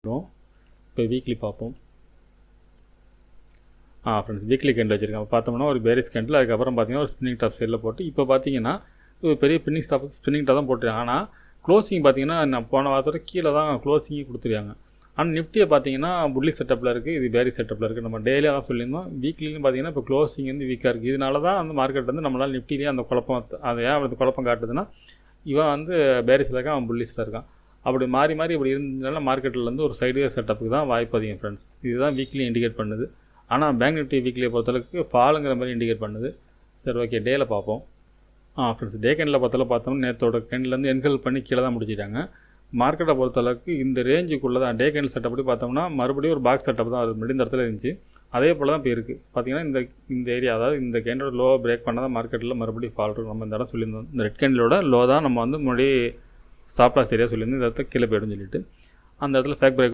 இப்போ வீக்லி பார்ப்போம். Friends weekly candle வச்சுருக்கேன். பார்த்தோம்னா ஒரு பேரிஸ் கேண்டில், அதுக்கப்புறம் பார்த்தீங்கன்னா ஒரு ஸ்பின்னிங் டாப் சைடில் போட்டு இப்போ பார்த்தீங்கன்னா ஒரு பெரிய ஸ்பின்னிங் டாப் தான் போட்டுருக்காங்க. ஆனால் க்ளோசிங் பார்த்தீங்கன்னா நான் போன வாரத்தோட கீழே தான் க்ளோசிங்கே கொடுத்துருக்காங்க. ஆனால் நிஃப்டியை பார்த்தீங்கன்னா புள்ளி செட்டப்பில் இருக்குது, இது பேரிஸ் செட்டப்பில் இருக்குது. நம்ம டெய்லியாக தான் சொல்லியிருந்தோம். வீக்லின்னு பார்த்தீங்கன்னா இப்போ க்ளோசிங் வந்து வீக்காக இருக்குது. இதனால தான் அந்த மார்க்கெட் வந்து நம்மளால் நிஃப்டிலேயே அந்த குழப்பம், அது ஏன் அந்த குழப்பம் காட்டுதுன்னா இவன் வந்து பேரிஸில் இருக்கான், அவன் புள்ளிஸில் இருக்கான். அப்படி மாறி மாறி இப்படி இருந்ததுனால மார்க்கெட்டில் வந்து ஒரு சைடுவே செட்டப்புக்கு தான் வாய்ப்பு அதிகம் ஃப்ரெண்ட்ஸ். இதுதான் வீக்லி இண்டிகேட் பண்ணுது. ஆனால் பேங்க் நிஃப்டி வீக்லியை பொறுத்தளவுக்கு ஃபாலுங்கிற மாதிரி இண்டிகேட் பண்ணுது. சரி, ஓகே, டேயில் பார்ப்போம். ஃப்ரெண்ட்ஸ் டே கேண்டில் பார்த்தோம்னா நேற்றோட கேண்டிலேருந்து என்கல் பண்ணி கீழே தான் முடிச்சிட்டாங்க. மார்க்கெட்டை பொறுத்தளவுக்கு இந்த ரேஞ்சுக்குள்ளே தான் டே கேண்டில் செட்டப் படி பார்த்தோம்னா மறுபடியும் ஒரு பாக்ஸ் செட்டப் தான் அது முடிந்த இடத்துல இருந்துச்சு. அதே போல் தான் இப்போ இருக்குது. பார்த்தீங்கன்னா இந்த ஏரியா, அதாவது இந்த கேண்டோட லோ பிரேக் பண்ணால் தான் மார்க்கெட்டில் மறுபடியும் ஃபால் இருக்கும். நம்ம இந்த இடம் சொல்லியிருந்தோம், இந்த ரெட் கேண்டிலோட லோ தான் நம்ம வந்து முன்னாடி ஸ்டாப் லாஸ் ஏரியா சொல்லியிருந்தோம். இந்த இடத்துல கீழே போய்டும்னு சொல்லிட்டு அந்த இடத்துல ஃபேக் பிரேக்